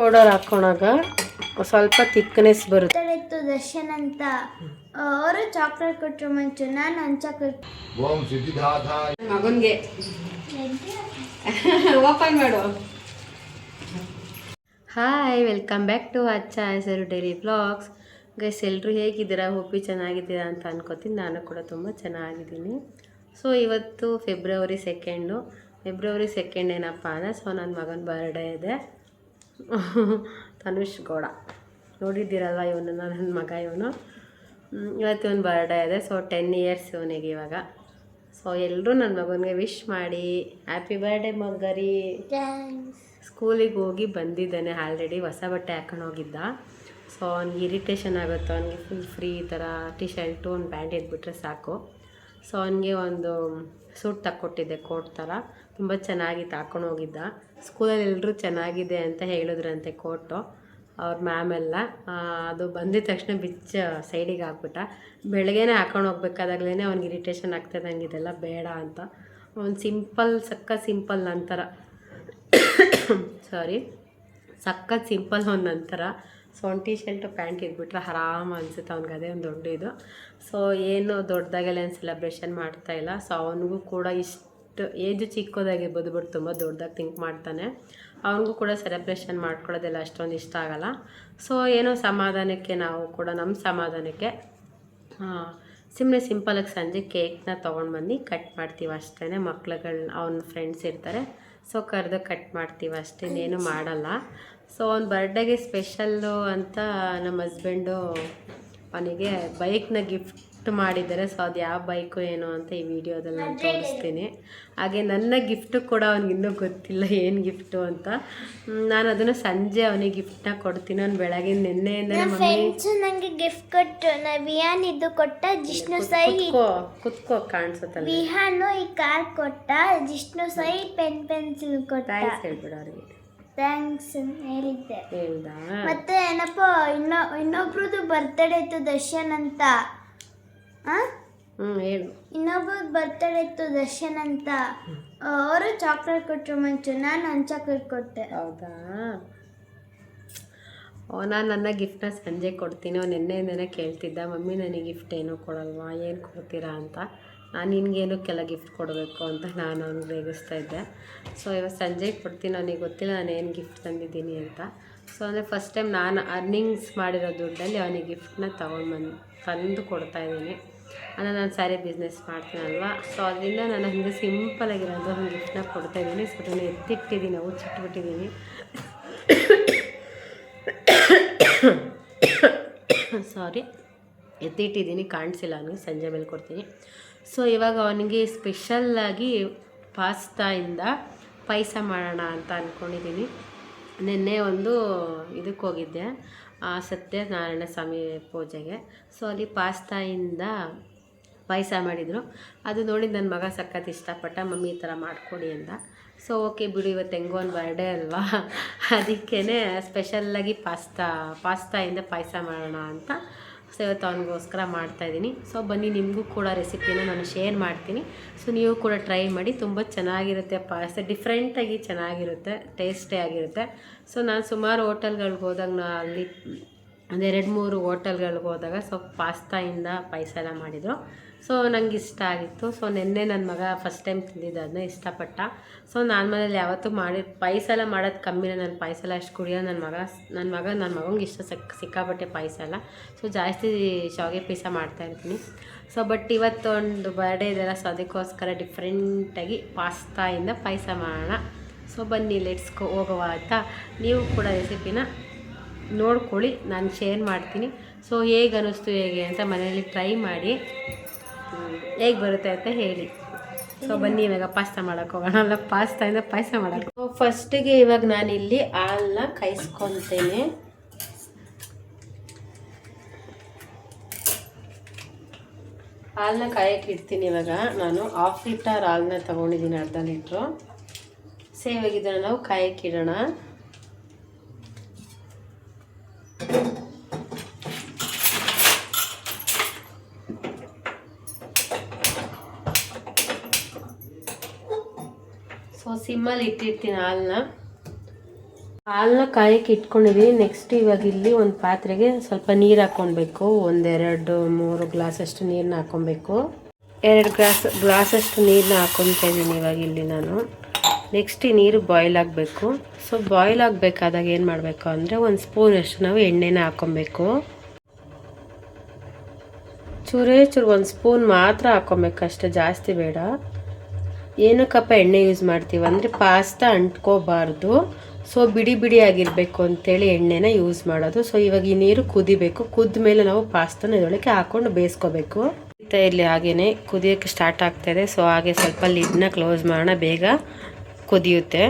Powder ಹಾಕೋಣಾಗ ಸ್ವಲ್ಪ thickness ಬರುತ್ತೆ. ಇತ್ತು ದರ್ಶನ್ ಅಂತ ಅವರು ಚಾಕ್ಲೇಟ್ ಕೊಟ್ಟರು ಮುಂಚೆ ನಾನು ಒಂದು ಚಾಕ್ಲೇಟ್ ಮಗನಿಗೆ ಓಪನ್ ಮಾಡು. ಹಾಯ್, ವೆಲ್ಕಮ್ ಬ್ಯಾಕ್ ಟು ಅಚ್ಚ ಹೆಸರು ಡೈಲಿ ವ್ಲಾಗ್ಸ್. ಗೈಸ್, ಎಲ್ಲರೂ ಹೇಗಿದ್ದೀರಾ? ಹೋಪಿ ಚೆನ್ನಾಗಿದ್ದೀರಾ ಅಂತ ಅನ್ಕೋತೀನಿ. ನಾನು ಕೂಡ ತುಂಬ ಚೆನ್ನಾಗಿದ್ದೀನಿ. ಸೊ ಇವತ್ತು ಫೆಬ್ರವರಿ 2 ಏನಪ್ಪ ಅಂದರೆ ನನ್ನ ಮಗನ ಬರ್ಡೇ ಇದೆ. ತನುಷ್ ಗೌಡ ನೋಡಿದ್ದೀರಲ್ವ, ಇವನು ನನ್ನ ಮಗ. ಇವನು ಇವತ್ತು ಇವನು ಬರ್ಡೇ ಇದೆ. ಸೊ 10 ಇಯರ್ಸ್ ಇವನಿಗೆ ಇವಾಗ. ಸೊ ಎಲ್ಲರೂ ನನ್ನ ಮಗನಿಗೆ ವಿಶ್ ಮಾಡಿ ಹ್ಯಾಪಿ ಬರ್ಡೇ ಮಗರಿ. ಸ್ಕೂಲಿಗೆ ಹೋಗಿ ಬಂದಿದ್ದಾನೆ ಆಲ್ರೆಡಿ. ಹೊಸ ಬಟ್ಟೆ ಹಾಕೊಂಡು ಹೋಗಿದ್ದ. ಸೊ ಅವ್ನಿಗೆ ಇರಿಟೇಷನ್ ಆಗುತ್ತೆ. ಅವನಿಗೆ ಫುಲ್ ಫ್ರೀ ಈ ಥರ ಟಿ ಶರ್ಟು ಒಂದು ಪ್ಯಾಂಟ್ ಇದ್ಬಿಟ್ರೆ ಸಾಕು. ಸೊ ಅವನಿಗೆ ಒಂದು ಸೂಟ್ ತಕ್ಕೊಟ್ಟಿದ್ದೆ, ಕೋಟ್ ಥರ. ತುಂಬ ಚೆನ್ನಾಗಿತ್ತು, ಹಾಕೊಂಡು ಹೋಗಿದ್ದ. ಸ್ಕೂಲಲ್ಲಿ ಎಲ್ಲರೂ ಚೆನ್ನಾಗಿದೆ ಅಂತ ಹೇಳಿದ್ರಂತೆ ಕೋಟು, ಅವ್ರ ಮ್ಯಾಮೆಲ್ಲ. ಅದು ಬಂದಿದ ತಕ್ಷಣ ಸೈಡಿಗೆ ಹಾಕ್ಬಿಟ್ಟ. ಬೆಳಗ್ಗೆನೇ ಹಾಕೊಂಡು ಹೋಗ್ಬೇಕಾದಾಗಲೇ ಅವ್ನಿಗೆ ಇರಿಟೇಷನ್ ಆಗ್ತದೆ, ನಂಗೆ ಇದೆಲ್ಲ ಬೇಡ ಅಂತ. ಅವ್ನು ಸಿಂಪಲ್ ನಂತರ ಸಖತ್ ಸಿಂಪಲ್ ಅವ್ನ ನಂತರ. ಸೊ ಒಂದು ಟಿ ಶರ್ಟು ಪ್ಯಾಂಟ್ ಇದ್ಬಿಟ್ರೆ ಆರಾಮ ಅನಿಸುತ್ತೆ ಅವ್ನಿಗೆ. ಅದೇ ಒಂದು ದೊಡ್ಡ ಇದು. ಸೊ ಏನು ದೊಡ್ಡದಾಗೆಲ್ಲ ಏನು ಸೆಲೆಬ್ರೇಷನ್ ಮಾಡ್ತಾಯಿಲ್ಲ. ಸೊ ಅವನಿಗೂ ಕೂಡ ಇಷ್ಟು ಏಜು ಚಿಕ್ಕದಾಗಿರ್ಬೋದು, ಬಟ್ ತುಂಬ ದೊಡ್ಡದಾಗಿ ಥಿಂಕ್ ಮಾಡ್ತಾನೆ. ಅವನಿಗೂ ಕೂಡ ಸೆಲೆಬ್ರೇಷನ್ ಮಾಡ್ಕೊಳ್ಳೋದೆಲ್ಲ ಅಷ್ಟೊಂದು ಇಷ್ಟ ಆಗಲ್ಲ. ಸೊ ಏನೋ ಸಮಾಧಾನಕ್ಕೆ, ನಾವು ಕೂಡ ನಮ್ಮ ಸಮಾಧಾನಕ್ಕೆ ಸುಮ್ಮನೆ ಸಿಂಪಲಾಗಿ ಸಂಜೆ ಕೇಕ್ನ ತೊಗೊಂಡು ಬಂದು ಕಟ್ ಮಾಡ್ತೀವಿ ಅಷ್ಟೇ. ಅವನ ಫ್ರೆಂಡ್ಸ್ ಇರ್ತಾರೆ, ಸೊ ಕರೆದು ಕಟ್ ಮಾಡ್ತೀವಿ ಅಷ್ಟೇ, ಇನ್ನೇನು ಮಾಡಲ್ಲ. ಸೊ ಅವ್ನ ಬರ್ಡೇಗೆ ಸ್ಪೆಷಲ್ಲು ಅಂತ ನಮ್ಮ ಹಸ್ಬೆಂಡು ಅವನಿಗೆ ಬೈಕ್ನ ಗಿಫ್ಟ್ ಮಾಡಿದ್ದಾರೆ. ಸೊ ಅದು ಯಾವ ಬೈಕು ಏನು ಅಂತ ಈ ವಿಡಿಯೋದಲ್ಲಿ ನಾನು ತೋರಿಸ್ತೀನಿ. ಹಾಗೆ ನನ್ನ ಗಿಫ್ಟು ಕೂಡ ಅವ್ನಿಗಿನ್ನೂ ಗೊತ್ತಿಲ್ಲ ಏನು ಗಿಫ್ಟು ಅಂತ. ನಾನು ಅದನ್ನು ಸಂಜೆ ಅವನಿಗೆ ಗಿಫ್ಟನ್ನ ಕೊಡ್ತೀನಿ. ಅವ್ನು ಬೆಳಗ್ಗೆ ನಿನ್ನೆಯಿಂದ ನನಗೆ ಗಿಫ್ಟ್ ಕೊಟ್ಟು ವಿಹಾನ್ ಇದು ಕೊಟ್ಟ, ಜಿಷ್ಣು ಸೈ ಕುತ್ಕೋ ಕಾಣಿಸುತ್ತಲ್ಲ. ವಿಹಾನು ಈ ಕಾರ್ ಕೊಟ್ಟ, ಜಿಷ್ಣು ಸೈ ಪೆನ್ಸಿಲ್ ಕೊಟ್ಟ. ಹೇಳ್ಬಿಡು ಅವ್ರಿಗೆ ಥ್ಯಾಂಕ್ಸ್ ಹೇಳಿದ್ದೆ. ಹೇಳ್ದ. ಮತ್ತೆ ಏನಪ್ಪ ಇನ್ನೊಬ್ರದ್ದು ಬರ್ತ್ಡೇ ಇತ್ತು ದರ್ಶನ್ ಅಂತ. ಹೇಳು. ಇನ್ನೊಬ್ರದ್ದು ಬರ್ತ್ಡೇ ಇತ್ತು ದರ್ಶನ್ ಅಂತ. ಅವರು ಚಾಕ್ಲೇಟ್ ಕೊಟ್ಟರು ಮುಂಚೆ ನಾನು ಒಂದು ಚಾಕ್ಲೇಟ್ ಕೊಟ್ಟೆ. ಹೌದಾ? ನಾನು ನನ್ನ ಗಿಫ್ಟನ್ನ ಸಂಜೆ ಕೊಡ್ತೀನಿ. ಅವ್ನು ನಿನ್ನೆಯಿಂದನೇ ಕೇಳ್ತಿದ್ದ, ಮಮ್ಮಿ ನನಗೆ ಗಿಫ್ಟ್ ಏನೂ ಕೊಡಲ್ವಾ, ಏನು ಕೊಡ್ತೀರಾ ಅಂತ. ನಾನು ನಿನಗೇನಕ್ಕೆಲ್ಲ ಗಿಫ್ಟ್ ಕೊಡಬೇಕು ಅಂತ ನಾನು ಅವ್ನಿಗೆ ರೇಗಿಸ್ತಾ ಇದ್ದೆ. ಸೊ ಇವತ್ತು ಸಂಜೆ ಕೊಡ್ತೀನಿ. ಅವನಿಗೆ ಗೊತ್ತಿಲ್ಲ ನಾನು ಏನು ಗಿಫ್ಟ್ ತಂದಿದ್ದೀನಿ ಅಂತ. ಸೊ ಅಂದರೆ ಫಸ್ಟ್ ಟೈಮ್ ನಾನು ಅರ್ನಿಂಗ್ಸ್ ಮಾಡಿರೋ ದುಡ್ಡಲ್ಲಿ ಅವನಿಗೆ ಗಿಫ್ಟನ್ನ ತಂದು ಕೊಡ್ತಾಯಿದ್ದೀನಿ. ಅಂದರೆ ನಾನು ಸ್ಯಾರಿ ಬಿಸ್ನೆಸ್ ಮಾಡ್ತೀನಲ್ವ. ಸೊ ಅದರಿಂದ ನಾನು ಹಂಗೆ ಸಿಂಪಲಾಗಿರೋದು ಒಂದು ಗಿಫ್ಟನ್ನ ಕೊಡ್ತಾಯಿದ್ದೀನಿ. ಸೊ ಅದನ್ನು ಎತ್ತಿಟ್ಟಿದ್ದೀನಿ, ಚಿಟ್ಬಿಟ್ಟಿದ್ದೀನಿ. ಎತ್ತಿಟ್ಟಿದ್ದೀನಿ, ಕಾಣಿಸಿಲ್ಲ ಅವನಿಗೆ. ಸಂಜೆ ಮೇಲೆ ಕೊಡ್ತೀನಿ. ಸೊ ಇವಾಗ ಅವನಿಗೆ ಸ್ಪೆಷಲ್ಲಾಗಿ ಪಾಸ್ತಾಯಿಂದ ಪಾಯಸ ಮಾಡೋಣ ಅಂತ ಅಂದ್ಕೊಂಡಿದ್ದೀನಿ. ನಿನ್ನೆ ಒಂದು ಇದಕ್ಕೆ ಹೋಗಿದ್ದೆ, ಸತ್ಯನಾರಾಯಣ ಸ್ವಾಮಿ ಪೂಜೆಗೆ. ಸೊ ಅಲ್ಲಿ ಪಾಸ್ತಾಯಿಂದ ಪಾಯಸ ಮಾಡಿದರು. ಅದು ನೋಡಿ ನನ್ನ ಮಗ ಸಖತ್ ಇಷ್ಟಪಟ್ಟ, ಮಮ್ಮಿ ಈ ಥರ ಮಾಡಿಕೊಡಿ ಅಂತ. ಸೊ ಓಕೆ ಬಿಡು, ಇವತ್ತು ಹೆಂಗೋ ಒಂದು ಬರ್ಡೇ ಅಲ್ವಾ, ಅದಕ್ಕೇ ಸ್ಪೆಷಲ್ಲಾಗಿ ಪಾಸ್ತಾಯಿಂದ ಪಾಯಸ ಮಾಡೋಣ ಅಂತ. ಸೊ ಇವತ್ತು ಅವನಿಗೋಸ್ಕರ ಮಾಡ್ತಾಯಿದ್ದೀನಿ. ಸೊ ಬನ್ನಿ, ನಿಮಗೂ ಕೂಡ ರೆಸಿಪಿನ ನಾನು ಶೇರ್ ಮಾಡ್ತೀನಿ. ಸೊ ನೀವು ಕೂಡ ಟ್ರೈ ಮಾಡಿ, ತುಂಬ ಚೆನ್ನಾಗಿರುತ್ತೆ ಪಾಯಸ. ಡಿಫ್ರೆಂಟಾಗಿ ಚೆನ್ನಾಗಿರುತ್ತೆ, ಟೇಸ್ಟೇ ಆಗಿರುತ್ತೆ. ಸೊ ನಾನು ಸುಮಾರು ಹೋಟೆಲ್ಗಳಿಗೆ ಹೋದಾಗ, ಅಲ್ಲಿ ಒಂದು 2-3 ಹೋಟೆಲ್ಗಳಿಗೆ ಹೋದಾಗ ಸೊ ಪಾಸ್ತಾಯಿಂದ ಪಾಯಸ ಎಲ್ಲ ಮಾಡಿದರು. ಸೊ ನಂಗೆ ಇಷ್ಟ ಆಗಿತ್ತು. ಸೊ ನಿನ್ನೆ ನನ್ನ ಮಗ ಫಸ್ಟ್ ಟೈಮ್ ತಿಂದಿದ್ದು, ಅದನ್ನ ಇಷ್ಟಪಟ್ಟ. ಸೊ ನಾನು ಮನೇಲಿ ಯಾವತ್ತೂ ಪಾಯಸ ಎಲ್ಲ ಮಾಡೋದು ಕಮ್ಮಿನೇ. ನಾನು ಪಾಯಸ ಎಲ್ಲ ಅಷ್ಟು ಕುಡಿಯೋದು. ನನ್ನ ಮಗಂಗೆ ಇಷ್ಟ ಸಿಕ್ಕಾಪಟ್ಟೆ ಪಾಯಸ ಎಲ್ಲ. ಸೊ ಜಾಸ್ತಿ ಶಾವಿಗೆ ಪಾಯಸ ಮಾಡ್ತಾಯಿರ್ತೀನಿ. ಸೊ ಬಟ್ ಇವತ್ತೊಂದು ಬರ್ಡೇ ಇದೆಲ್ಲ, ಸೊ ಅದಕ್ಕೋಸ್ಕರ ಡಿಫ್ರೆಂಟಾಗಿ ಪಾಸ್ತಾಯಿಂದ ಪಾಯಸ ಮಾಡೋಣ. ಸೊ ಬನ್ನಿ, ಹೋಗುವ ಅಂತ. ನೀವು ಕೂಡ ರೆಸಿಪಿನ ನೋಡ್ಕೊಳ್ಳಿ, ನಾನು ಶೇರ್ ಮಾಡ್ತೀನಿ. ಸೊ ಹೇಗೆ ಅನ್ನಿಸ್ತು ಅಂತ ಮನೆಯಲ್ಲಿ ಟ್ರೈ ಮಾಡಿ ಹೇಗೆ ಬರುತ್ತೆ ಅಂತ ಹೇಳಿ. ಸೊ ಬನ್ನಿ, ಇವಾಗ ಪಾಸ್ತಾ ಮಾಡೋಕ್ಕೆ ಹೋಗೋಣ. ಅಲ್ಲ, ಪಾಸ್ತಾಯಿಂದ ಪಾಯಸ ಮಾಡೋಕ್ಕೆ. ಸೊ ಫಸ್ಟಿಗೆ ಇವಾಗ ನಾನಿಲ್ಲಿ ಹಾಲನ್ನ ಕಾಯಿಸ್ಕೊತೇನೆ. ಹಾಲನ್ನ ಕಾಯಕ್ಕೆ ಇಡ್ತೀನಿ. ಇವಾಗ ನಾನು 1/2 ಲೀಟರ್ ಹಾಲನ್ನ ತೊಗೊಂಡಿದ್ದೀನಿ, 1/2 ಲೀಟ್ರು. ಸೊ ಇವಾಗ ಇದನ್ನು ನಾವು ಕಾಯಕ್ಕೆ ಇಡೋಣ. ಸೊ ಸಿಮ್ಮಲ್ಲಿ ಇಟ್ಟಿರ್ತೀನಿ ಹಾಲನ್ನ. ಹಾಲನ್ನ ಕಾಯಕ್ಕೆ ಇಟ್ಕೊಂಡಿದ್ದೀನಿ. ನೆಕ್ಸ್ಟ್ ಇವಾಗ ಇಲ್ಲಿ ಒಂದು ಪಾತ್ರೆಗೆ ಸ್ವಲ್ಪ ನೀರು ಹಾಕ್ಕೊಳ್ಬೇಕು. 1-2-3 ಗ್ಲಾಸಷ್ಟು ನೀರನ್ನ ಹಾಕ್ಕೊಬೇಕು. 2 ಗ್ಲಾಸಷ್ಟು ನೀರನ್ನ ಹಾಕ್ಕೊತಾ ಇದ್ದೀನಿ ಇವಾಗ ಇಲ್ಲಿ ನಾನು. ನೆಕ್ಸ್ಟ್ ಈ ನೀರು ಬಾಯ್ಲ್ ಆಗಬೇಕು. ಸೊ ಬಾಯ್ಲ್ ಆಗಬೇಕಾದಾಗ ಏನು ಮಾಡಬೇಕು ಅಂದರೆ 1 ಸ್ಪೂನಷ್ಟು ನಾವು ಎಣ್ಣೆನ ಹಾಕ್ಕೊಬೇಕು. ಚೂರೇ 1 ಸ್ಪೂನ್ ಮಾತ್ರ ಹಾಕ್ಕೊಬೇಕಷ್ಟೆ, ಜಾಸ್ತಿ ಬೇಡ. ಏನಕ್ಕಪ್ಪ ಎಣ್ಣೆ ಯೂಸ್ ಮಾಡ್ತೀವಿ ಅಂದರೆ ಪಾಸ್ತಾ ಅಂಟ್ಕೋಬಾರ್ದು, ಸೊ ಬಿಡಿ ಆಗಿರಬೇಕು ಅಂತೇಳಿ ಎಣ್ಣೆನ ಯೂಸ್ ಮಾಡೋದು. ಸೊ ಇವಾಗ ಈ ನೀರು ಕುದಿಬೇಕು. ಕುದ್ದ ಮೇಲೆ ನಾವು ಪಾಸ್ತಾನ ಇದರೊಳಗೆ ಹಾಕ್ಕೊಂಡು ಬೇಯಿಸ್ಕೋಬೇಕು. ಇರಲಿ ಹಾಗೇನೆ ಕುದಿಯೋಕ್ಕೆ ಸ್ಟಾರ್ಟ್ ಆಗ್ತಾಯಿದೆ. ಸೊ ಹಾಗೆ ಸ್ವಲ್ಪ ಲಿಡ್ನ ಕ್ಲೋಸ್ ಮಾಡೋಣ, ಬೇಗ ಕುದಿಯುತ್ತೆ.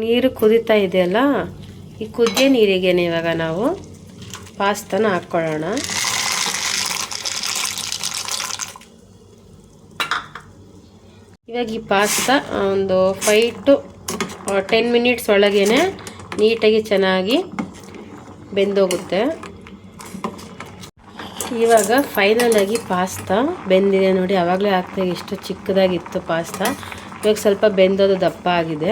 ನೀರು ಕುದೀತಾ ಇದೆಯಲ್ಲ, ಈ ಕುದಿಯೋ ನೀರಿಗೇನೆ ಇವಾಗ ನಾವು ಪಾಸ್ತಾನ ಹಾಕ್ಕೊಳ್ಳೋಣ. ಇವಾಗ ಈ ಪಾಸ್ತಾ ಒಂದು 5 to 10 ಮಿನಿಟ್ಸ್ ಒಳಗೇನೆ ನೀಟಾಗಿ ಚೆನ್ನಾಗಿ ಬೆಂದೋಗುತ್ತೆ. ಇವಾಗ ಫೈನಲಾಗಿ ಪಾಸ್ತಾ ಬೆಂದಿದೆ ನೋಡಿ. ಆವಾಗಲೇ ಆಗ್ತಾ ಎಷ್ಟು ಚಿಕ್ಕದಾಗಿತ್ತು ಪಾಸ್ತಾ, ಇವಾಗ ಸ್ವಲ್ಪ ಬೆಂದೋದು ದಪ್ಪ ಆಗಿದೆ.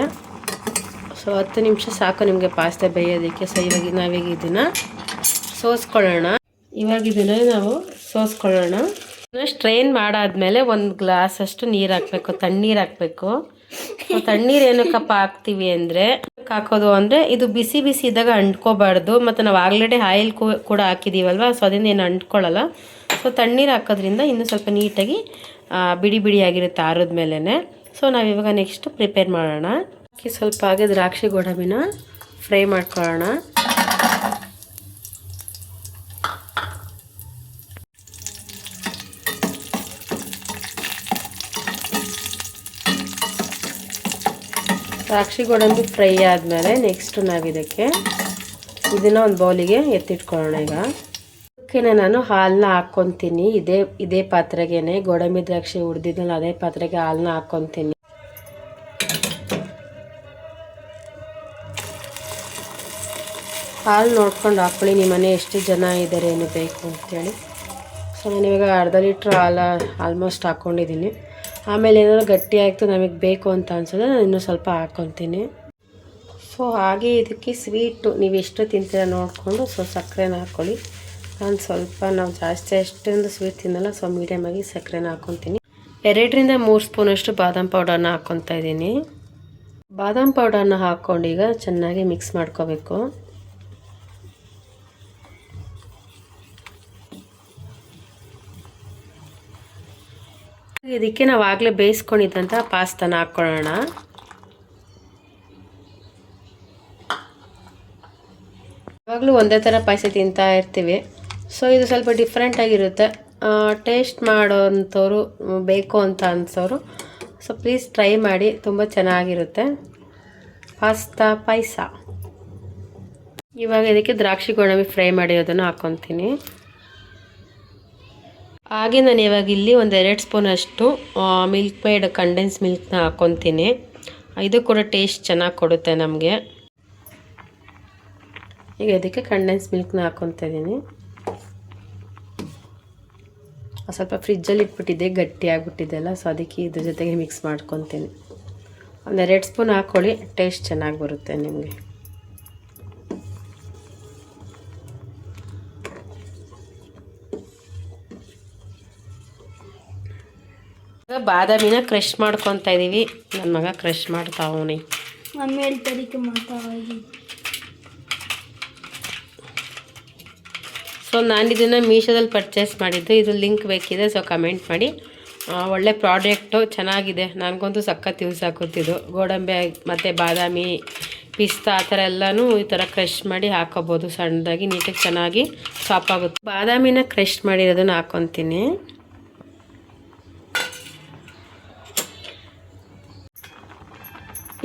ಸೊ 10 ನಿಮಿಷ ಸಾಕು ನಿಮಗೆ ಪಾಸ್ತಾ ಬೇಯೋದಕ್ಕೆ. ಸೊ ಇವಾಗ ನಾವೀಗ ಇದನ್ನು ಸೋಸ್ಕೊಳ್ಳೋಣ. ನಾವು ಸೋಸ್ಕೊಳ್ಳೋಣ. ಸ್ಟ್ರೈನ್ ಮಾಡಾದ್ಮೇಲೆ 1 ಗ್ಲಾಸಷ್ಟು ನೀರು ಹಾಕಬೇಕು, ತಣ್ಣೀರು ಹಾಕಬೇಕು. ತಣ್ಣೀರು ಏನಕ್ಕಪ್ಪ ಹಾಕ್ತೀವಿ ಅಂದರೆ ಹಾಕೋದು ಅಂದರೆ ಇದು ಬಿಸಿ ಇದ್ದಾಗ ಅಂಟ್ಕೋಬಾರ್ದು, ಮತ್ತು ನಾವು ಆಲ್ರೆಡಿ ಆಯಿಲ್ ಕೂಡ ಹಾಕಿದ್ದೀವಲ್ವ, ಸೊ ಅದರಿಂದ ಏನು ಅಂಟ್ಕೊಳ್ಳಲ್ಲ. ಸೊ ತಣ್ಣೀರು ಹಾಕೋದ್ರಿಂದ ಇನ್ನೂ ಸ್ವಲ್ಪ ನೀಟಾಗಿ ಬಿಡಿ ಆಗಿರುತ್ತೆ ಆರಿದ ಮೇಲೇ. ಸೊ ನಾವಿವಾಗ ನೆಕ್ಸ್ಟ್ ಪ್ರಿಪೇರ್ ಮಾಡೋಣ. ಸ್ವಲ್ಪ ಹಾಗೆ ದ್ರಾಕ್ಷಿ ಗೋಡಂಬಿನ ಫ್ರೈ ಮಾಡ್ಕೊಳ್ಳೋಣ. ದ್ರಾಕ್ಷಿ ಗೋಡಂಬಿ ಫ್ರೈ ಆದಮೇಲೆ ನೆಕ್ಸ್ಟು ನಾವು ಇದನ್ನು ಒಂದು ಬೌಲಿಗೆ ಎತ್ತಿಟ್ಕೊಳ್ಳೋಣ. ಈಗ ಅದಕ್ಕೆ ನಾನು ಹಾಲನ್ನ ಹಾಕ್ಕೊತೀನಿ. ಇದೇ ಪಾತ್ರೆಗೇನೆ ಗೋಡಂಬಿ ದ್ರಾಕ್ಷಿ ಹುರಿದಿದ್ನಲ್ಲ, ಅದೇ ಪಾತ್ರೆಗೆ ಹಾಲನ್ನ ಹಾಕ್ಕೊತೀನಿ. ಹಾಲು ನೋಡ್ಕೊಂಡು ಹಾಕ್ಕೊಳ್ಳಿ, ನಿಮ್ಮ ಮನೆ ಎಷ್ಟು ಜನ ಇದ್ದಾರೆ ಏನು ಬೇಕು ಅಂತೇಳಿ. ಸೊ ನಾನಿವಾಗ ಅರ್ಧ ಲೀಟ್ರ್ ಹಾಲು ಆಲ್ಮೋಸ್ಟ್ ಹಾಕ್ಕೊಂಡಿದ್ದೀನಿ. ಆಮೇಲೆ ಏನಾದರೂ ಗಟ್ಟಿ ಆಯಿತು ನಮಗೆ ಬೇಕು ಅಂತ ಅನ್ಸೋದ್ರೆ ನಾನು ಇನ್ನೂ ಸ್ವಲ್ಪ ಹಾಕ್ಕೊತೀನಿ. ಸೊ ಹಾಗೆ ಇದಕ್ಕೆ ಸ್ವೀಟು ನೀವು ಎಷ್ಟು ತಿಂತೀರ ನೋಡಿಕೊಂಡು ಸೊ ಸಕ್ಕರೆನ ಹಾಕ್ಕೊಳ್ಳಿ. ನಾವು ಜಾಸ್ತಿ ಅಷ್ಟೊಂದು ಸ್ವೀಟ್ ತಿನ್ನಲ್ಲ, ಸೊ ಮೀಡಿಯಮಾಗಿ ಸಕ್ಕರೆನ ಹಾಕ್ಕೊತೀನಿ. 2-3 ಸ್ಪೂನಷ್ಟು ಬಾದಾಮ್ ಪೌಡರ್ನ ಹಾಕ್ಕೊತಾ ಇದ್ದೀನಿ. ಬಾದಾಮ್ ಪೌಡರ್ನ ಹಾಕ್ಕೊಂಡು ಈಗ ಚೆನ್ನಾಗಿ ಮಿಕ್ಸ್ ಮಾಡ್ಕೋಬೇಕು. ಇದಕ್ಕೆ ನಾವು ಆಗಲೇ ಬೇಯಿಸ್ಕೊಂಡಿದ್ದಂಥ ಪಾಸ್ತಾನ ಹಾಕ್ಕೊಳ್ಳೋಣ. ಯಾವಾಗಲೂ ಒಂದೇ ಥರ ಪಾಯಸ ತಿಂತಾ ಇರ್ತೀವಿ, ಸೊ ಇದು ಸ್ವಲ್ಪ ಡಿಫ್ರೆಂಟಾಗಿರುತ್ತೆ. ಟೇಸ್ಟ್ ಮಾಡೋಂಥವ್ರು ಬೇಕು ಅಂತ ಅನ್ಸೋರು ಸೊ ಪ್ಲೀಸ್ ಟ್ರೈ ಮಾಡಿ, ತುಂಬ ಚೆನ್ನಾಗಿರುತ್ತೆ ಪಾಸ್ತಾ ಪಾಯಸ. ಇವಾಗ ಇದಕ್ಕೆ ದ್ರಾಕ್ಷಿ ಗೋಡಂಬಿ ಫ್ರೈ ಮಾಡಿರೋದನ್ನು ಹಾಕ್ಕೊತೀನಿ. ಹಾಗೆ ನಾನು ಇವಾಗ ಇಲ್ಲಿ 1-2 ಸ್ಪೂನಷ್ಟು ಮಿಲ್ಕ್ ಮೇಡ್ ಕಂಡೆನ್ಸ್ ಮಿಲ್ಕ್ನ ಹಾಕ್ಕೊತೀನಿ. ಇದು ಕೂಡ ಟೇಸ್ಟ್ ಚೆನ್ನಾಗಿ ಕೊಡುತ್ತೆ ನಮಗೆ. ಈಗ ಇದಕ್ಕೆ ಕಂಡೆನ್ಸ್ ಮಿಲ್ಕ್ನ ಹಾಕ್ಕೊತಾ ಇದ್ದೀನಿ. ಸ್ವಲ್ಪ ಫ್ರಿಜ್ಜಲ್ಲಿ ಇಟ್ಬಿಟ್ಟಿದ್ದೆ, ಗಟ್ಟಿ ಆಗಿಬಿಟ್ಟಿದ್ದೆಲ್ಲ, ಸೊ ಅದಕ್ಕೆ ಇದ್ರ ಜೊತೆಗೆ ಮಿಕ್ಸ್ ಮಾಡ್ಕೊತೀನಿ. 1-2 ಸ್ಪೂನ್ ಹಾಕ್ಕೊಳ್ಳಿ, ಟೇಸ್ಟ್ ಚೆನ್ನಾಗಿ ಬರುತ್ತೆ ನಿಮಗೆ. ಬಾದಾಮಿನ ಕ್ರಷ್ ಮಾಡ್ಕೊತಾ ಇದ್ದೀವಿ. ನನ್ನ ಮಗ ಕ್ರಷ್ ಮಾಡ್ತಾವನಿ. ಮಮ್ಮಿ ಹೇಳ್ತಾರಿಕೆ ಮಾಡ್ತಾವಿ. ಸೊ ನಾನು ಇದನ್ನು ಮೀಶೋದಲ್ಲಿ ಪರ್ಚೇಸ್ ಮಾಡಿದ್ದು. ಇದು ಲಿಂಕ್ ಬೇಕಿದೆ, ಸೊ ಕಮೆಂಟ್ ಮಾಡಿ. ಒಳ್ಳೆ ಪ್ರಾಡಕ್ಟು, ಚೆನ್ನಾಗಿದೆ. ನನಗಂತೂ ಸಖತ್ ಯೂಸ್ ಆಗುತ್ತಿದ್ದು. ಗೋಡಂಬಿ ಮತ್ತು ಬಾದಾಮಿ, ಪಿಸ್ತಾ ಆ ಥರ ಎಲ್ಲನೂ ಈ ಥರ ಕ್ರಷ್ ಮಾಡಿ ಹಾಕೋಬೋದು. ಸಣ್ಣದಾಗಿ ನೀಟಾಗಿ ಚೆನ್ನಾಗಿ ಚಾಪ್ ಆಗುತ್ತೆ. ಬಾದಾಮಿನ ಕ್ರಷ್ ಮಾಡಿರೋದನ್ನು ಹಾಕ್ಕೊತೀನಿ.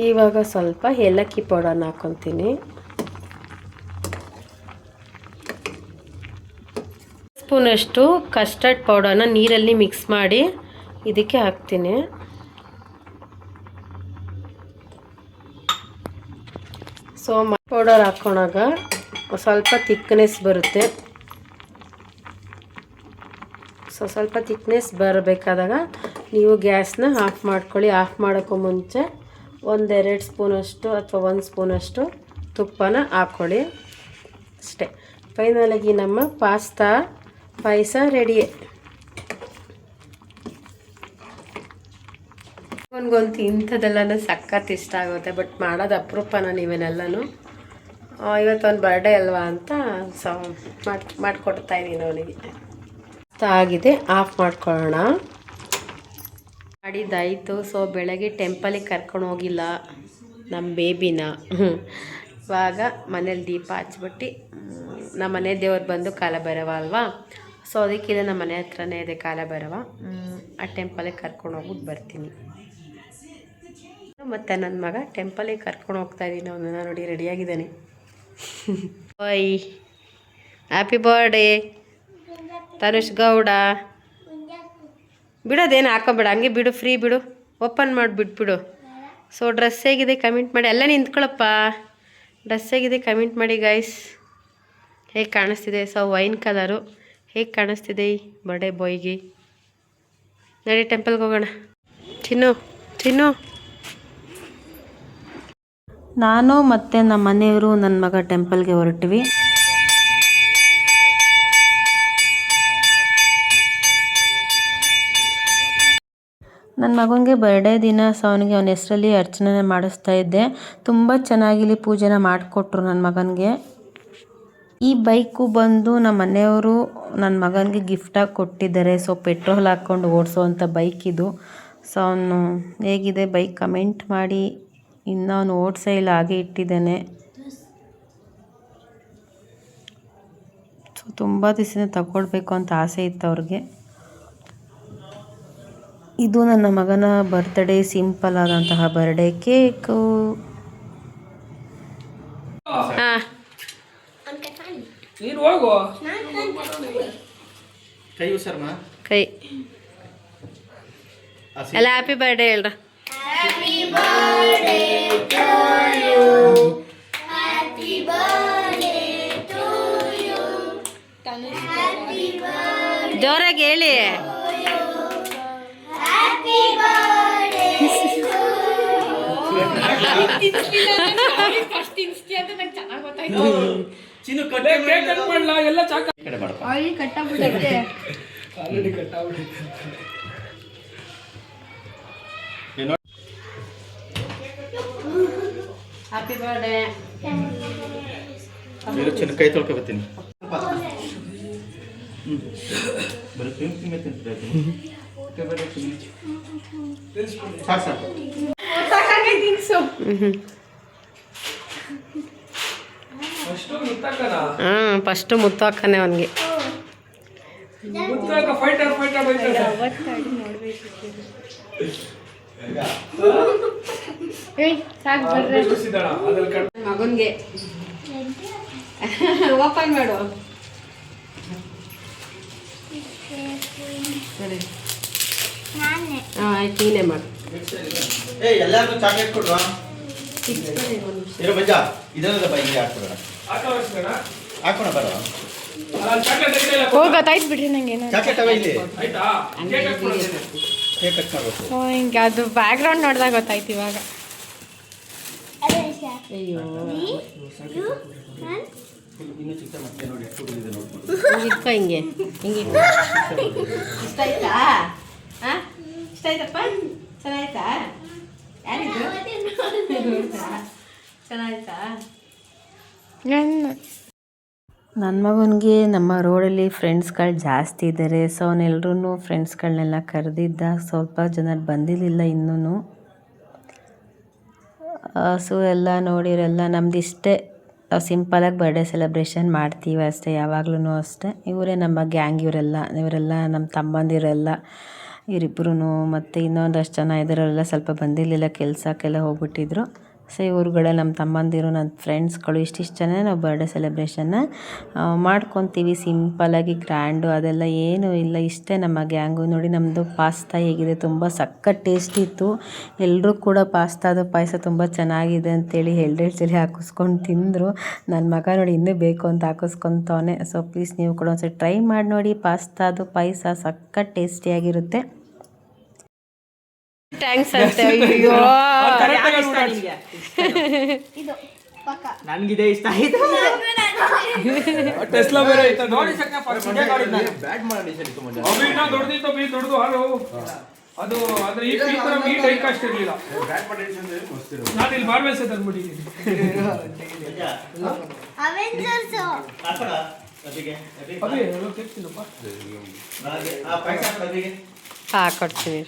ಇವಾಗ ಸ್ವಲ್ಪ ಏಲಕ್ಕಿ ಪೌಡರ್ನ ಹಾಕ್ಕೊತೀನಿ. ಸ್ಪೂನಷ್ಟು ಕಸ್ಟರ್ಡ್ ಪೌಡರ್ನ ನೀರಲ್ಲಿ ಮಿಕ್ಸ್ ಮಾಡಿ ಇದಕ್ಕೆ ಹಾಕ್ತೀನಿ. ಸೊ ಪೌಡರ್ ಹಾಕ್ಕೊಂಡಾಗ ಸ್ವಲ್ಪ ತಿಕ್ನೆಸ್ ಬರುತ್ತೆ. ಸೊ ಸ್ವಲ್ಪ ತಿಕ್ನೆಸ್ ಬರಬೇಕಾದಾಗ ನೀವು ಗ್ಯಾಸ್ನ ಆಫ್ ಮಾಡ್ಕೊಳ್ಳಿ. ಆಫ್ ಮಾಡೋಕ್ಕೂ ಮುಂಚೆ 1-2 ಸ್ಪೂನಷ್ಟು ಅಥವಾ 1 ಸ್ಪೂನಷ್ಟು ತುಪ್ಪನ ಹಾಕ್ಕೊಳ್ಳಿ ಅಷ್ಟೇ. ಫೈನಲಾಗಿ ನಮ್ಮ ಪಾಸ್ತಾ ಪಾಯಸ ರೆಡಿ. ಅವನಿಗಂತೂ ಇಂಥದ್ದೆಲ್ಲನೂ ಸಖತ್ ಇಷ್ಟ ಆಗುತ್ತೆ, ಬಟ್ ಮಾಡೋದು ಅಪರೂಪನ ನೀವೇನೆಲ್ಲನೂ. ಇವತ್ತು ಒಂದು ಬರ್ಡೇ ಅಲ್ವಾ ಅಂತ ಸೊ ಮಾಡಿಕೊಡ್ತಾ ಇದ್ದೀನಿ ಅವನಿಗೆ. ಆಗಿದೆ, ಆಫ್ ಮಾಡ್ಕೊಳ್ಳೋಣ. ಮಾಡಿದ್ದಾಯಿತು. ಸೊ ಬೆಳಗ್ಗೆ ಟೆಂಪಲಿಗೆ ಕರ್ಕೊಂಡು ಹೋಗಿಲ್ಲ ನಮ್ಮ ಬೇಬಿನ. ಇವಾಗ ಮನೇಲಿ ದೀಪ ಹಚ್ಬಿಟ್ಟು ನಮ್ಮ ಮನೆ ದೇವ್ರು ಬಂದು ಕಾಲಭೈರವ ಅಲ್ವಾ, ಸೊ ಅದಕ್ಕಿದೆ ನಮ್ಮ ಮನೆ ಹತ್ರನೇ ಇದೆ ಕಾಲಭೈರವ. ಆ ಟೆಂಪಲಿಗೆ ಕರ್ಕೊಂಡು ಹೋಗ್ಬಿಟ್ಟು ಬರ್ತೀನಿ. ಮತ್ತು ನನ್ನ ಮಗ ಟೆಂಪಲಿಗೆ ಕರ್ಕೊಂಡು ಹೋಗ್ತಾ ಇದ್ದೀನಿ. ಅವನನ್ನು ನೋಡಿ ರೆಡಿಯಾಗಿದ್ದಾನೆ. ಓಯ್ ಹ್ಯಾಪಿ ಬರ್ಡೇ ತನುಷ್ ಗೌಡ. ಬಿಡೋದೇನು ಹಾಕೋಬೇಡ, ಹಂಗೆ ಬಿಡು, ಫ್ರೀ ಬಿಡು, ಓಪನ್ ಮಾಡಿ ಬಿಟ್ಬಿಡು. ಸೊ ಡ್ರೆಸ್ ಹೇಗಿದೆ ಕಮೆಂಟ್ ಮಾಡಿ. ಎಲ್ಲ ನಿಂತ್ಕೊಳ್ಳಪ್ಪ. ಡ್ರೆಸ್ ಹೇಗಿದೆ ಕಮೆಂಟ್ ಮಾಡಿ ಗೈಸ್. ಹೇಗೆ ಕಾಣಿಸ್ತಿದೆ? ಸೊ ವೈನ್ ಕಲರು ಹೇಗೆ ಕಾಣಿಸ್ತಿದೆ ಈ ಬರ್ಡೇ ಬಾಯ್ಗೆ? ನಡಿ ಟೆಂಪಲ್ಗೆ ಹೋಗೋಣ. ಚಿನ್ನು ನಾನು ಮತ್ತು ನಮ್ಮ ಮನೆಯವರು ನನ್ನ ಮಗ ಟೆಂಪಲ್ಗೆ ಹೊರಟ್ವಿ. ನನ್ನ ಮಗನಿಗೆ ಬರ್ಡೇ ದಿನ ಸೊ ಅವನಿಗೆ ಅವನ ಹೆಸರಲ್ಲಿ ಅರ್ಚನೆ ಮಾಡಿಸ್ತಾ ಇದ್ದೆ. ತುಂಬ ಚೆನ್ನಾಗಿಲ್ಲಿ ಪೂಜೆನ ಮಾಡಿಕೊಟ್ರು ನನ್ನ ಮಗನಿಗೆ. ಈ ಬೈಕು ಬಂದು ನಮ್ಮ ಮನೆಯವರು ನನ್ನ ಮಗನಿಗೆ ಗಿಫ್ಟಾಗಿ ಕೊಟ್ಟಿದ್ದಾರೆ. ಸೊ ಪೆಟ್ರೋಲ್ ಹಾಕ್ಕೊಂಡು ಓಡಿಸೋವಂಥ ಬೈಕ್ ಇದು. ಸೊ ಅವನು ಹೇಗಿದೆ ಬೈಕ್ ಕಮೆಂಟ್ ಮಾಡಿ. ಇನ್ನು ಅವನು ಓಡಿಸೇ ಇಲ್ಲ, ಹಾಗೆ ಇಟ್ಟಿದ್ದಾನೆ. ಸೊ ತುಂಬ ದಿವಸ ತಗೊಳ್ಬೇಕು ಅಂತ ಆಸೆ ಇತ್ತು ಅವ್ರಿಗೆ. ಇದು ನನ್ನ ಮಗನ ಬರ್ತ್ಡೇ, ಸಿಂಪಲ್ ಆದಂತಹ ಬರ್ಡೇ ಕೇಕು. ಕೈ ಎಲ್ಲ ಹ್ಯಾಪಿ ಬರ್ಡೇ ಹೇಳ್ರ. ಜೋರಾಗಿ ಹೇಳಿ. Happy birthday. ಕೈ ತೊಳ್ಕೊಬತ್ತೀನಿ. ಫಸ್ಟ್ ಮುತ್ತಾಕನೆ ಅವನಿಗೆ. ಮಗನ್ಗೆ ಓಪನ್ ಮಾಡು. ಸರಿ ಆಯ್ತು, ನೀನೇ ಮಾಡು. ಎಲ್ಲಾರ್ಗು ಚಾಕ್ಲೇಟ್ ಕೊಡ್ವಾ? ಇದನ್ನ ಬೈ ಹಾಕೋಣ ಬರ. ಹೋಗೋತಾಯ್ತು ಬಿಡ್ರಿ ನಂಗೆ. ಚಾಕ್ಲೇಟ್ ಅವ ಇಲ್ಲಿ ಕೇಕ್ ಕಟ್ ಮಾಡ್ಬೇಕು. ಹಿಂಗೆ ಅದು ಬ್ಯಾಕ್ ಗ್ರೌಂಡ್ ನೋಡಿದಾಗ ಗೊತ್ತಾಯ್ತು ಇವಾಗ. ಅಯ್ಯೋ ಇನ್ನು ಚಿಕ್ಕ ಮತ್ತೆ ನೋಡಿ ಇಟ್ಕೊ ಹಿಂಗೆ ಹಿಂಗೆ. ಇಷ್ಟ ಆಯ್ತಾ? ಹಾಂ ಇಷ್ಟ ಆಯ್ತಪ್ಪ? ಚೆನ್ನಾಯ್ತಾ? ಯಾರಿದ್ರು? ಚೆನ್ನಾಯ್ತಾ? ನನ್ನ ಮಗನಿಗೆ ನಮ್ಮ ರೋಡಲ್ಲಿ ಫ್ರೆಂಡ್ಸ್ಗಳು ಜಾಸ್ತಿ ಇದ್ದಾರೆ. ಸೊ ಅವನೆಲ್ಲರೂ ಫ್ರೆಂಡ್ಸ್ಗಳನ್ನೆಲ್ಲ ಕರೆದಿದ್ದ. ಸ್ವಲ್ಪ ಜನ ಬಂದಿರಲಿಲ್ಲ ಇನ್ನೂ. ಸೊ ಎಲ್ಲ ನೋಡಿರೆಲ್ಲ ನಮ್ದು ಇಷ್ಟೇ ಸಿಂಪಲಾಗಿ ಬರ್ಡೇ ಸೆಲೆಬ್ರೇಷನ್ ಮಾಡ್ತೀವಿ ಅಷ್ಟೇ, ಯಾವಾಗ್ಲೂ ಅಷ್ಟೇ. ಇವರೇ ನಮ್ಮ ಗ್ಯಾಂಗ್, ಇವರೆಲ್ಲ ನಮ್ಮ ತಮ್ಮಂದಿರೆಲ್ಲ, ಇವರಿಬ್ಬರೂ ಮತ್ತು ಇನ್ನೊಂದಷ್ಟು ಜನ ಇದರೆಲ್ಲ ಸ್ವಲ್ಪ ಬಂದಿರಲಿಲ್ಲ, ಕೆಲಸಕ್ಕೆಲ್ಲ ಹೋಗ್ಬಿಟ್ಟಿದ್ರು. ಸೊ ಇವ್ರುಗಳೇ ನಮ್ಮ ತಮ್ಮಂದಿರು, ನನ್ನ ಫ್ರೆಂಡ್ಸ್ಗಳು, ಇಷ್ಟಿಷ್ಟು ಜನ ನಾವು ಬರ್ಡೇ ಸೆಲೆಬ್ರೇಷನ್ನ ಮಾಡ್ಕೊತೀವಿ. ಸಿಂಪಲಾಗಿ ಗ್ರ್ಯಾಂಡು ಅದೆಲ್ಲ ಏನೂ ಇಲ್ಲ, ಇಷ್ಟೇ ನಮ್ಮ ಗ್ಯಾಂಗು. ನೋಡಿ ನಮ್ಮದು ಪಾಸ್ತಾ ಹೇಗಿದೆ, ತುಂಬ ಸಖತ್ ಟೇಸ್ಟ್ ಇತ್ತು. ಎಲ್ಲರೂ ಕೂಡ ಪಾಸ್ತಾದು ಪಾಯಸ ತುಂಬ ಚೆನ್ನಾಗಿದೆ ಅಂತೇಳಿ ಎರಡೆರಡು ಸಲ ಹಾಕಿಸ್ಕೊಂಡು ತಿಂದರು. ನನ್ನ ಮಗ ನೋಡಿ ಇನ್ನೂ ಬೇಕು ಅಂತ ಹಾಕಿಸ್ಕೊತವನೆ. ಸೊ ಪ್ಲೀಸ್ ನೀವು ಕೂಡ ಒಂದ್ಸರಿ ಟ್ರೈ ಮಾಡಿ ನೋಡಿ. ಪಾಸ್ತಾದು ಪಾಯಸ ಸಖತ್ ಟೇಸ್ಟಿಯಾಗಿರುತ್ತೆ. ಥ್ಯಾಂಕ್ಸ್ ಅಂತೆ. ಅಯ್ಯೋ ನನ್ಗಿದೆ ಇಷ್ಟ ಆಯ್ತು. ಟೆಸ್ಲಾ ಬೇರೆ ಐತೆ ನೋಡಿ ಸಕ್ನ ಫಸ್ಟ್ ಇದೇ ನೋಡಿದ್ ನಾನು. ಬ್ಯಾಟ್ ಮಾಡಿ ಸರಿ ತುಂಬ ಅವಿನ ದೊಡ್ಡದಿತ್ತು ಬಿ ದೊಡ್ಡದು ಹಾಲು ಅದು ಅಂದ್ರೆ ಈ ತರ ಈ ಟೈಪ್ ಕಾಸ್ಟ್ ಇರಲಿಲ್ಲ. ಬ್ಯಾಟ್ ಮಾಡಿ ಅಂದ್ರೆ ಮಸ್ತ್ ಇರೋದು. ನಾನು ಇಲ್ಲಿ ಮಾರ್ವೆಲ್ಸ್ ತಂದ್ಬಿಟ್ಟಿದ್ದೀನಿ. ಅವೆಂಜರ್ಸ್ ಹಾಕೋಣ ಅದಿಗೆ ಅದೇ ಎಲ್ಲ ತೆಗ್ತೀನಪ್ಪ. ಆ ಪೈಸಾ ಅದಿಗೆ ಹಾಕೊಡ್ತೀನಿ.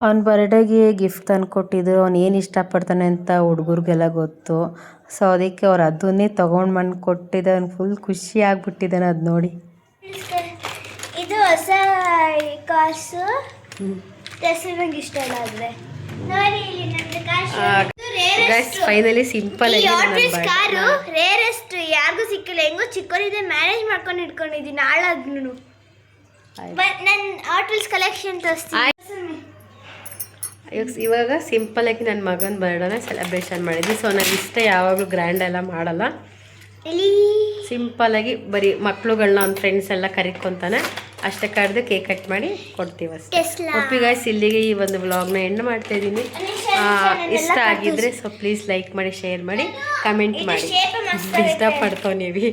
ಅವ್ನ ಬರ್ಡೇಗೆ ಗಿಫ್ಟ್ ತಂದು ಕೊಟ್ಟಿದ್ರು. ಅವ್ನು ಏನು ಇಷ್ಟಪಡ್ತಾನೆ ಅಂತ ಹುಡುಗರಿಗೆಲ್ಲ ಗೊತ್ತು. ಸೊ ಅದಕ್ಕೆ ಅವ್ರು ಅದನ್ನೇ ತೊಗೊಂಡು ಬಂದು ಕೊಟ್ಟಿದ್ದೆ. ಅವ್ನು ಫುಲ್ ಖುಷಿ ಆಗ್ಬಿಟ್ಟಿದ್ದಾನೆ ಅದು ನೋಡಿ. ಇದು ಹೊಸ ಕಾಸು ನಂಗೆ ಇಷ್ಟ ಇಲ್ಲ ಆದ್ರೆ ನೋಡಿ ಇಲ್ಲಿ ನಂದು ಕಾಸು ಫೈನಲಿ ಸಿಂಪಲ್ ಆಗಿ ಕಾರು ರೇರೆಸ್ಟ್ ಯಾರಿಗೂ ಸಿಕ್ಕಿಲ್ಲ. ಹೆಂಗೋ ಚಿಕ್ಕವರಿದೆ ಮ್ಯಾನೇಜ್ ಮಾಡ್ಕೊಂಡು ಇಟ್ಕೊಂಡಿದ್ದೀನಿ ನಾಳಾದ್ನು. ಬಟ್ ನನ್ನ ಆಟಲ್ಸ್ ಕಲೆಕ್ಷನ್ ತೋರಿಸ್ತೀನಿ. ಇವಾಗ ಸಿಂಪಲ್ ಆಗಿ ನನ್ನ ಮಗನ ಬರ್ಡೇನ ಸೆಲೆಬ್ರೇಷನ್ ಮಾಡಿದ್ವಿ. ಸೊ ನನಗೆ ಇಷ್ಟ ಯಾವಾಗಲೂ ಗ್ರ್ಯಾಂಡ್ ಎಲ್ಲ ಮಾಡಲ್ಲ. ಸಿಂಪಲ್ ಆಗಿ ಬರೀ ಮಕ್ಳುಗಳನ್ನ ಅವ್ನ ಫ್ರೆಂಡ್ಸ್ ಎಲ್ಲ ಕರಿಕೊಂತಾನೆ ಅಷ್ಟೇ, ಕರೆದು ಕೇಕ್ ಕಟ್ ಮಾಡಿ ಕೊಡ್ತೀವಿ ಅಷ್ಟೇ. ಒಪ್ಪಿ ಗಾಯ್ಸ್, ಇಲ್ಲಿಗೆ ಈ ಒಂದು ವ್ಲಾಗ್ನ ಎಂಡ್ ಮಾಡ್ತಾ ಇದ್ದೀನಿ. ಇಷ್ಟ ಆಗಿದ್ರೆ ಸೊ ಪ್ಲೀಸ್ ಲೈಕ್ ಮಾಡಿ, ಶೇರ್ ಮಾಡಿ, ಕಮೆಂಟ್ ಮಾಡಿ. ಇಷ್ಟಪಡ್ತಾವೆ ನೀವು.